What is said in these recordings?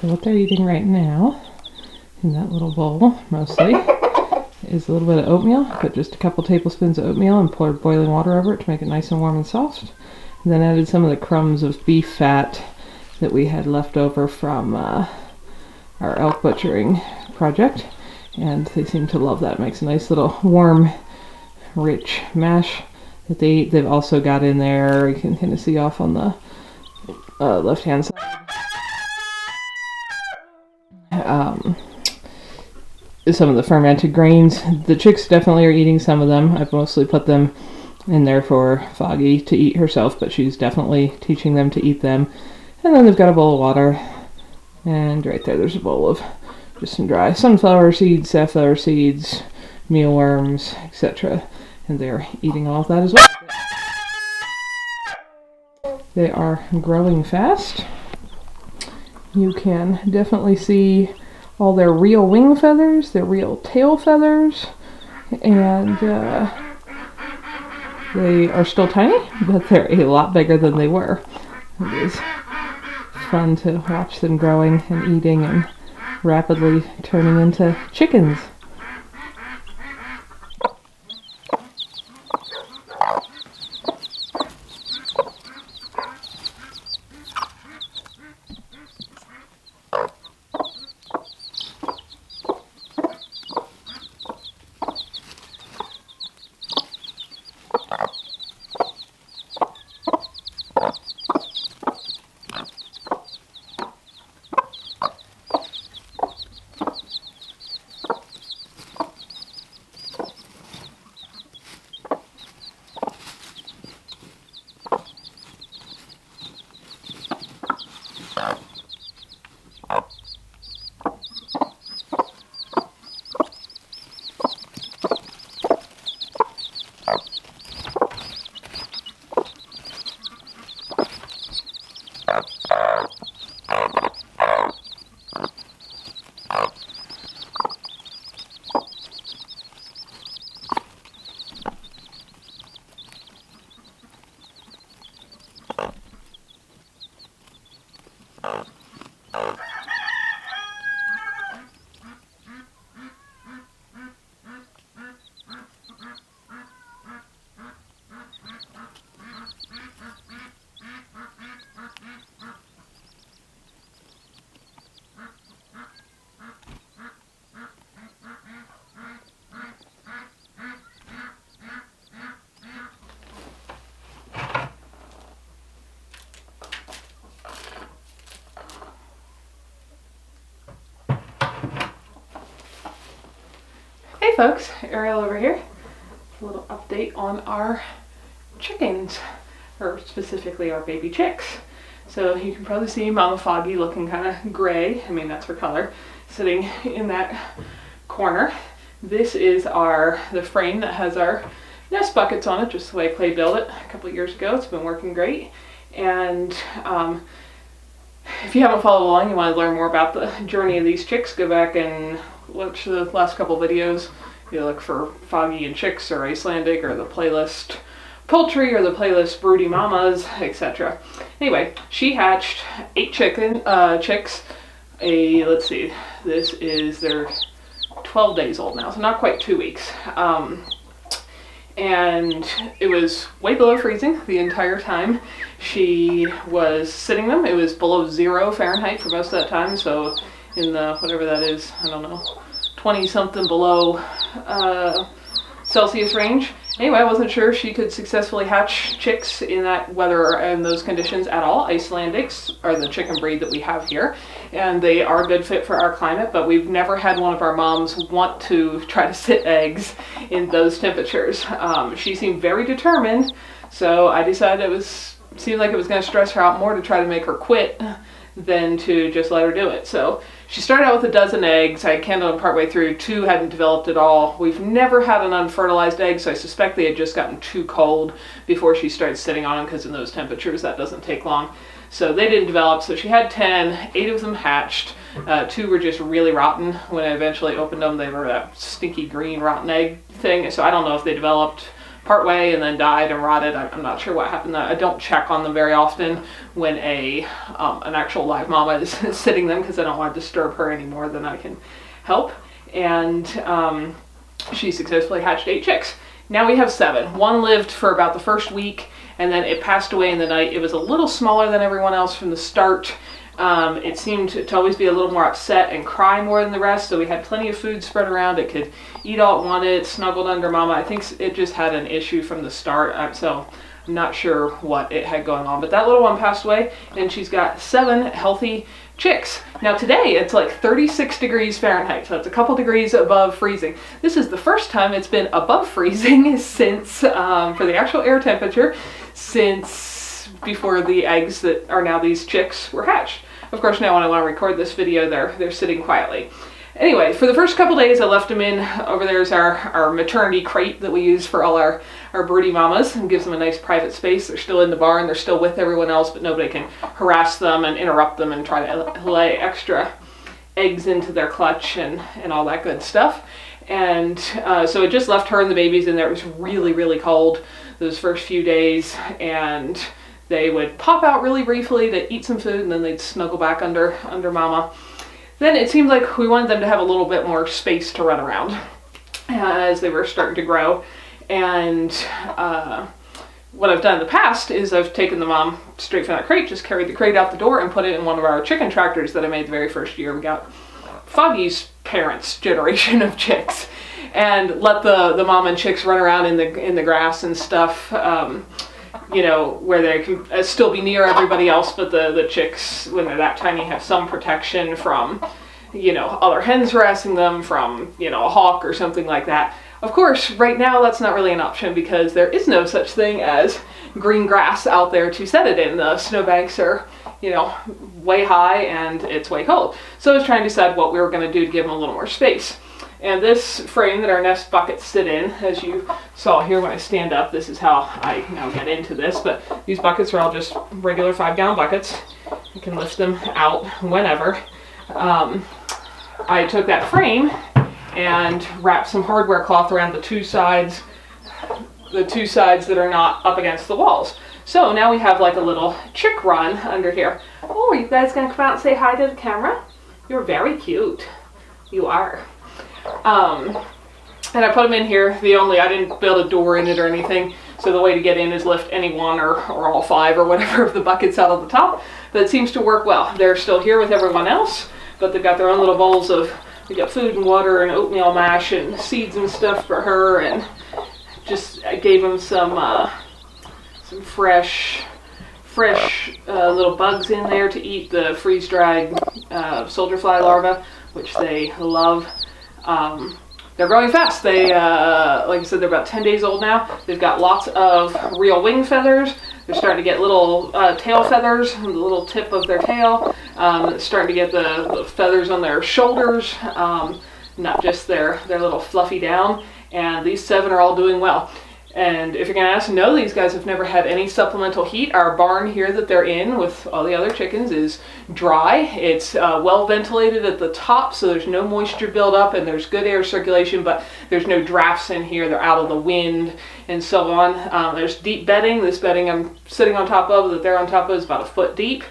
So what they're eating right now, in that little bowl mostly, is a little bit of oatmeal. I put just a couple tablespoons of oatmeal and poured boiling water over it to make it nice and warm and soft. And then added some of the crumbs of beef fat that we had left over from our elk butchering project. And they seem to love that. It makes a nice little warm, rich mash that they eat. They've also got in there, you can kind of see off on the left-hand side, some of the fermented grains. The chicks definitely are eating some of them. I've mostly put them in there for Foggy to eat herself, but she's definitely teaching them to eat them. And then they've got a bowl of water, and right there's a bowl of just some dry sunflower seeds, safflower seeds, mealworms, etc. And they're eating all of that as well. They are growing fast. You can definitely see all their real wing feathers, their real tail feathers, and they are still tiny, but they're a lot bigger than they were. It is fun to watch them growing and eating and rapidly turning into chickens. Hey folks, Ariel over here. A little update on our chickens, or specifically our baby chicks. So you can probably see Mama Foggy looking kind of gray, I mean that's her color, sitting in that corner. This is the frame that has our nest buckets on it, just the way Clay built it a couple of years ago. It's been working great. And if you haven't followed along, you want to learn more about the journey of these chicks, go back and watch the last couple videos. You look for Foggy and Chicks or Icelandic or the playlist Poultry or the playlist Broody Mamas, etc. Anyway, she hatched 8 chicks. Let's see, they're 12 days old now, so not quite 2 weeks. And it was way below freezing the entire time she was sitting them. It was below 0 Fahrenheit for most of that time, so in the, whatever that is, I don't know, 20 something below Celsius range. Anyway, I wasn't sure she could successfully hatch chicks in that weather and those conditions at all. Icelandics are the chicken breed that we have here, and they are a good fit for our climate, but we've never had one of our moms want to try to sit eggs in those temperatures. She seemed very determined, so I decided seemed like it was going to stress her out more to try to make her quit than to just let her do it. So she started out with 12 eggs. I canned them partway through. 2 hadn't developed at all. We've never had an unfertilized egg, so I suspect they had just gotten too cold before she started sitting on them, because in those temperatures that doesn't take long. So they didn't develop. So she had 10. 8 of them hatched. 2 were just really rotten. When I eventually opened them, they were that stinky green rotten egg thing. So I don't know if they developed part way and then died and rotted. I'm not sure what happened. I don't check on them very often when an actual live mama is sitting them, because I don't want to disturb her any more than I can help. And she successfully hatched 8 chicks. Now we have 7. One lived for about the first week, and then it passed away in the night. It was a little smaller than everyone else from the start. It seemed to always be a little more upset and cry more than the rest, so we had plenty of food spread around. It could eat all it wanted, snuggled under mama. I think it just had an issue from the start, so I'm not sure what it had going on. But that little one passed away, and she's got 7 healthy chicks. Now today it's like 36 degrees Fahrenheit, so it's a couple degrees above freezing. This is the first time it's been above freezing since, for the actual air temperature, since before the eggs that are now these chicks were hatched. Of course, now when I want to record this video, they're sitting quietly. Anyway, for the first couple days I left them in. Over there's our maternity crate that we use for all our broody mamas, and gives them a nice private space. They're still in the barn, they're still with everyone else, but nobody can harass them and interrupt them and try to lay extra eggs into their clutch and all that good stuff. And so it just left her and the babies in there. It was really, really cold those first few days, and they would pop out really briefly to eat some food, and then they'd snuggle back under mama. Then it seemed like we wanted them to have a little bit more space to run around as they were starting to grow. And what I've done in the past is I've taken the mom straight from that crate, just carried the crate out the door and put it in one of our chicken tractors that I made the very first year. We got Foggy's parents' generation of chicks, and let the mom and chicks run around in the grass and stuff, you know, where they can still be near everybody else, but the chicks, when they're that tiny, have some protection from, you know, other hens harassing them, from, you know, a hawk or something like that. Of course, right now that's not really an option, because there is no such thing as green grass out there to set it in. The snowbanks are, you know, way high and it's way cold. So I was trying to decide what we were going to do to give them a little more space. And this frame that our nest buckets sit in, as you saw here when I stand up, this is how I now get into this, but these buckets are all just regular 5-gallon buckets. You can lift them out whenever. I took that frame and wrapped some hardware cloth around the two sides that are not up against the walls. So now we have like a little chick run under here. Oh, are you guys gonna come out and say hi to the camera? You're very cute. You are. And I put them in here. I didn't build a door in it or anything, so the way to get in is lift any one or all 5 or whatever of the buckets out of the top. But it seems to work well. They're still here with everyone else, but they've got their own little bowls of, we got food and water and oatmeal mash and seeds and stuff for her, and just I gave them some fresh little bugs in there to eat, the freeze-dried soldier fly larvae, which they love. They're growing fast. They, like I said, they're about 10 days old now. They've got lots of real wing feathers. They're starting to get little tail feathers on the little tip of their tail. Starting to get the feathers on their shoulders, not just their little fluffy down. And these 7 are all doing well. And if you're going to ask, no, these guys have never had any supplemental heat. Our barn here that they're in with all the other chickens is dry. It's well ventilated at the top, so there's no moisture buildup and there's good air circulation, but there's no drafts in here. They're out of the wind and so on. There's deep bedding. This bedding I'm sitting on top of, that they're on top of, is about 1 foot deep.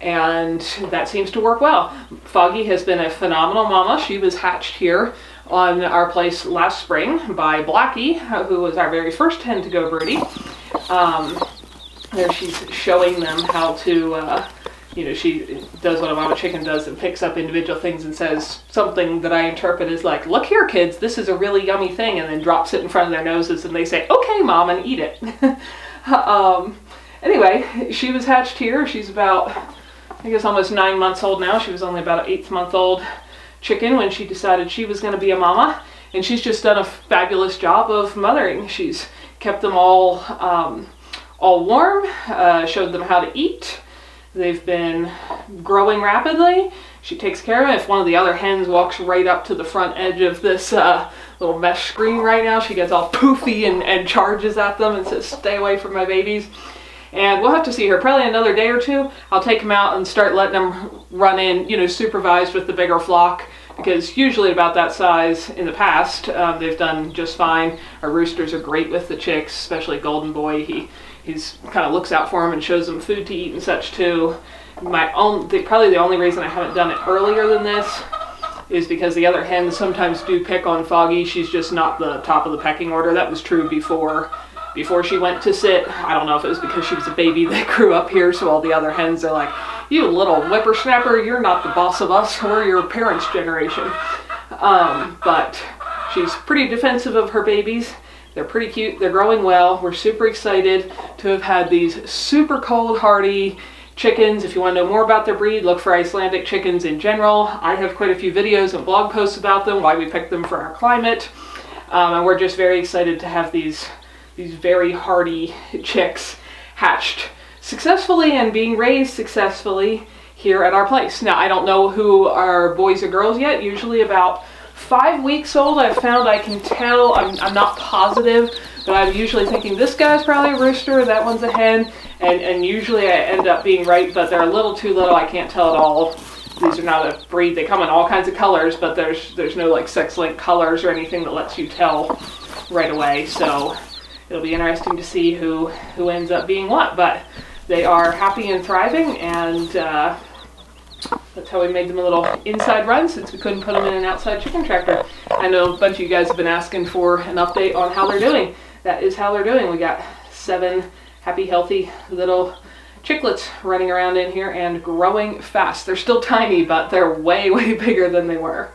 And that seems to work well. Foggy has been a phenomenal mama. She was hatched here on our place last spring by Blackie, who was our very first hen to go broody. There she's showing them how to, you know, she does what a mama chicken does and picks up individual things and says something that I interpret as like, look here kids, this is a really yummy thing, and then drops it in front of their noses and they say, okay mom, and eat it. Anyway, she was hatched here. She's about, I guess, almost 9 months old now. She was only about an 8-month-old chicken when she decided she was going to be a mama, and she's just done a fabulous job of mothering. She's kept them all warm, showed them how to eat. They've been growing rapidly. She takes care of it. If one of the other hens walks right up to the front edge of this little mesh screen right now, she gets all poofy and charges at them and says, stay away from my babies. And we'll have to see her probably another day or two. I'll take them out and start letting them run in, you know, supervised with the bigger flock, because usually about that size in the past, they've done just fine. Our roosters are great with the chicks, especially Golden Boy. He's kind of looks out for them and shows them food to eat and such too. Probably the only reason I haven't done it earlier than this is because the other hens sometimes do pick on Foggy. She's just not the top of the pecking order. That was true before she went to sit. I don't know if it was because she was a baby that grew up here, so all the other hens are like, you little whippersnapper, you're not the boss of us, we're your parents' generation. But she's pretty defensive of her babies. They're pretty cute, they're growing well. We're super excited to have had these super cold hardy chickens. If you want to know more about their breed, look for Icelandic chickens in general. I have quite a few videos and blog posts about them, why we picked them for our climate. And we're just very excited to have these very hardy chicks hatched successfully and being raised successfully here at our place. Now, I don't know who are boys or girls yet. Usually about 5 weeks old, I've found I can tell. I'm not positive, but I'm usually thinking this guy's probably a rooster, that one's a hen, and usually I end up being right, but they're a little too little. I can't tell at all. These are not a breed. They come in all kinds of colors, but there's no like sex-linked colors or anything that lets you tell right away. So it'll be interesting to see who ends up being what, but they are happy and thriving, and that's how we made them a little inside run, since we couldn't put them in an outside chicken tractor. I know a bunch of you guys have been asking for an update on how they're doing. That is how they're doing. We got 7 happy, healthy little chicklets running around in here and growing fast. They're still tiny, but they're way, way bigger than they were.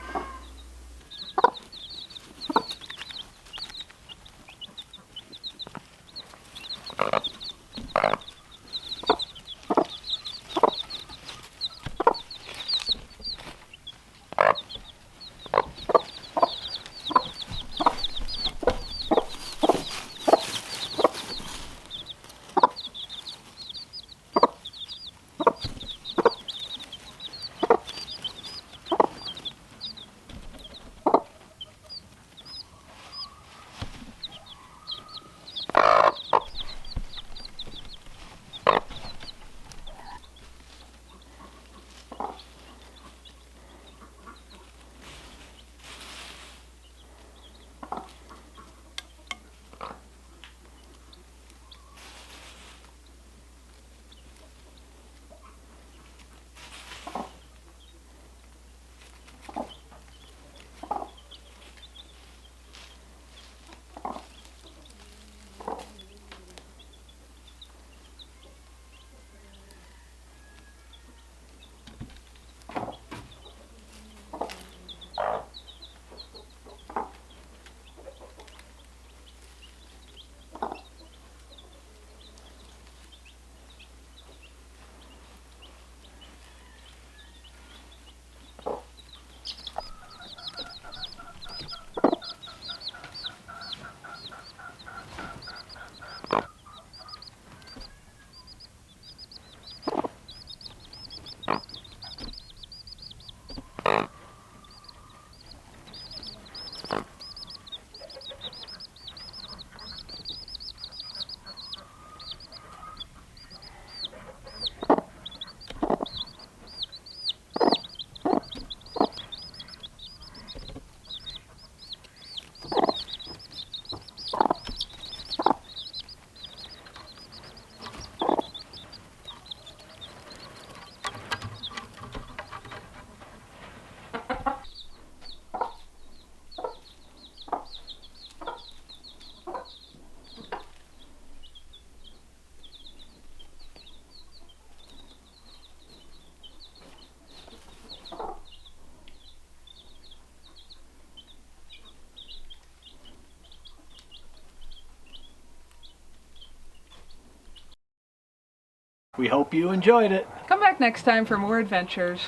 We hope you enjoyed it. Come back next time for more adventures.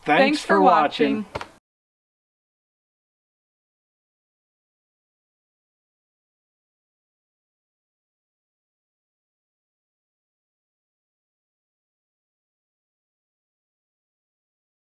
Thanks for watching.